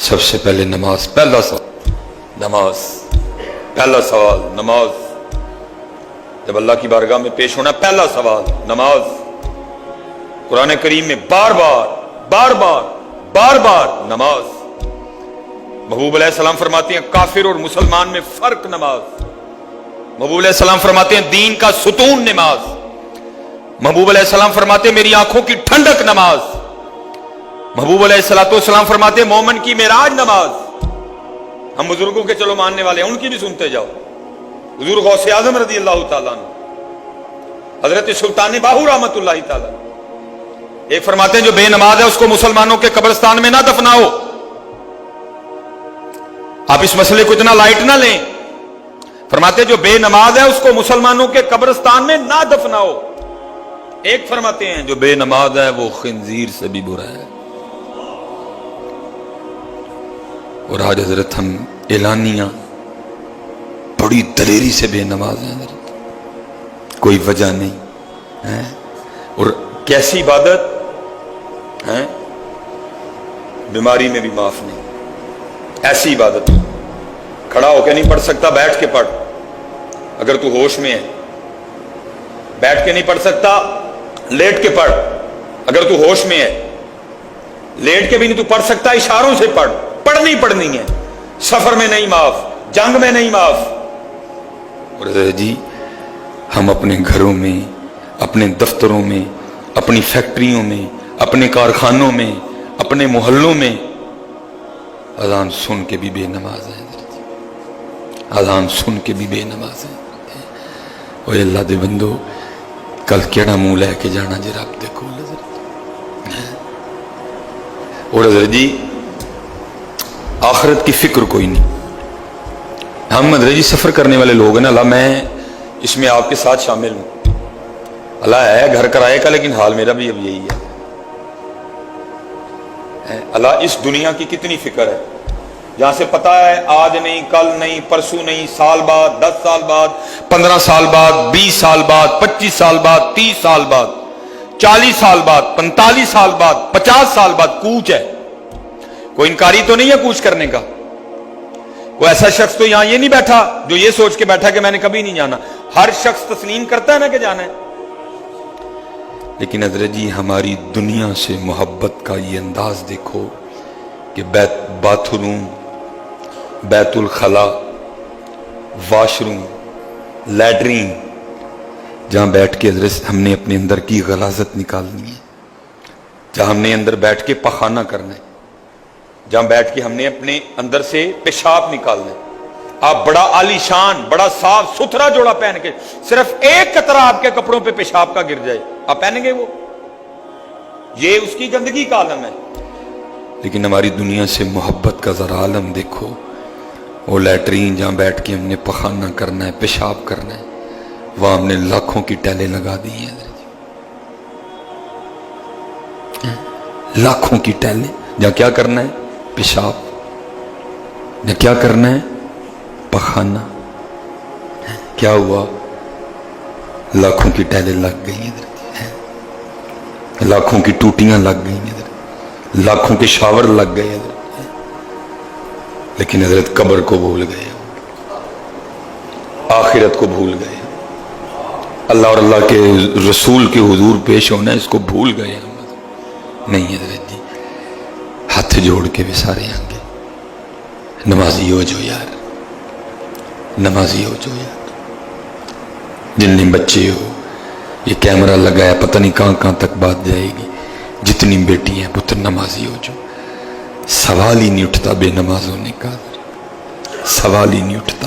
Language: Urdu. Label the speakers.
Speaker 1: سب سے پہلے نماز، پہلا سوال نماز، پہلا سوال نماز۔ جب اللہ کی بارگاہ میں پیش ہونا پہلا سوال نماز۔ قرآن کریم میں بار بار نماز۔ محبوب علیہ السلام فرماتے ہیں کافر اور مسلمان میں فرق نماز۔ محبوب علیہ السلام فرماتے ہیں دین کا ستون نماز۔ محبوب علیہ السلام فرماتے ہیں میری آنکھوں کی ٹھنڈک نماز۔ محبوب علیہ السلام فرماتے ہیں مومن کی معراج نماز۔ ہم بزرگوں کے چلو ماننے والے ہیں، ان کی بھی سنتے جاؤ۔ حضور غوث اعظم رضی اللہ تعالیٰ عنہ، حضرت سلطان باہو رحمت اللہ تعالیٰ ایک فرماتے ہیں جو بے نماز ہے اس کو مسلمانوں کے قبرستان میں نہ دفناؤ۔ آپ اس مسئلے کو اتنا لائٹ نہ لیں، فرماتے ہیں جو بے نماز ہے اس کو مسلمانوں کے قبرستان میں نہ دفناؤ۔ ایک فرماتے ہیں جو بے نماز ہے وہ خنزیر سے بھی برا ہے۔ اور آج حضرت ہم اعلانیہ بڑی دلیری سے بے نماز ہیں حضرت، کوئی وجہ نہیں، اور کیسی عبادت ہے، بیماری میں بھی معاف نہیں، ایسی عبادت کھڑا ہو کے نہیں پڑھ سکتا، بیٹھ کے پڑھ اگر تو ہوش میں ہے، بیٹھ کے نہیں پڑھ سکتا لیٹ کے پڑھ اگر تو ہوش میں ہے، لیٹ کے بھی نہیں تو پڑھ سکتا اشاروں سے پڑھ، پڑھنی ہے، سفر میں نہیں معاف، جنگ میں نہیں معاف۔ اور جی ہم اپنے گھروں میں، اپنے دفتروں میں، اپنی فیکٹریوں میں، اپنے کارخانوں میں، اپنے محلوں میں اذان سن کے بھی بے نماز ہیں، اذان سن کے بھی بے نماز ہیں۔ اور اللہ دے بندو کل کیڑا منہ لے کے جانا جی رب دیکھو حضرت۔ اور حضرت جی آخرت کی فکر کوئی نہیں۔ ہم حضرت جی سفر کرنے والے لوگ ہیں نا، اللہ میں اس میں آپ کے ساتھ شامل ہوں، اللہ ہے گھر کرائے کا، لیکن حال میرا بھی اب یہی ہے۔ اللہ اس دنیا کی کتنی فکر ہے، جہاں سے پتا ہے آج نہیں، کل نہیں، پرسوں نہیں، سال بعد، 10 سال بعد، 15 سال بعد، 20 سال بعد، 25 سال بعد، 30 سال بعد، 40 سال بعد، 45 سال بعد، 50 سال بعد کوچ ہے۔ کوئی انکاری تو نہیں ہے کوچ کرنے کا۔ کوئی ایسا شخص تو یہاں یہ نہیں بیٹھا جو یہ سوچ کے بیٹھا کہ میں نے کبھی نہیں جانا۔ ہر شخص تسلیم کرتا ہے نا کہ جانا ہے، لیکن حضرت جی ہماری دنیا سے محبت کا یہ انداز دیکھو کہ باتھ روم، بیت الخلا، واش روم، لیٹرین، جہاں بیٹھ کے حضرت ہم نے اپنے اندر کی غلاظت نکالنی ہے، جہاں ہم نے اندر بیٹھ کے پخانہ کرنا ہے، جہاں بیٹھ کے ہم نے اپنے اندر سے پیشاب نکالنا ہے۔ آپ بڑا عالی شان، بڑا صاف ستھرا جوڑا پہن کے صرف ایک قطرہ آپ کے کپڑوں پہ پیشاب کا گر جائے، آپ پہنیں گے وہ؟ یہ اس کی گندگی کا عالم ہے۔ لیکن ہماری دنیا سے محبت کا ذرا عالم دیکھو، وہ لیٹرین جہاں بیٹھ کے ہم نے پخانہ کرنا ہے، پیشاب کرنا ہے، وہاں ہم نے لاکھوں کی ٹیلیں لگا دی ہیں، لاکھوں کی ٹیلیں، جہاں کیا کرنا ہے؟ پیشاب، جہاں کیا کرنا ہے؟ پخانہ۔ کیا ہوا؟ لاکھوں کی ٹیلیں لگ گئی ہیں، لاکھوں کی ٹوٹیاں لگ گئی ہیں، لاکھوں کے شاور لگ گئے حضرت، لیکن حضرت قبر کو بھول گئے، آخرت کو بھول گئے، اللہ اور اللہ کے رسول کے حضور پیش ہونا اس کو بھول گئے ہم۔ نہیں حضرت جی ہاتھ جوڑ کے بھی سارے آنگے نمازی ہو جو یار، نمازی ہو جو یار، جتنے بچے ہو، یہ کیمرہ لگایا پتہ نہیں کہاں کہاں تک بات جائے گی، جتنی بیٹی ہیں پتر نمازی ہو جو۔ سوال ہی نہیں اٹھتا بے نماز ہونے کا، سوال ہی نہیں اٹھتا۔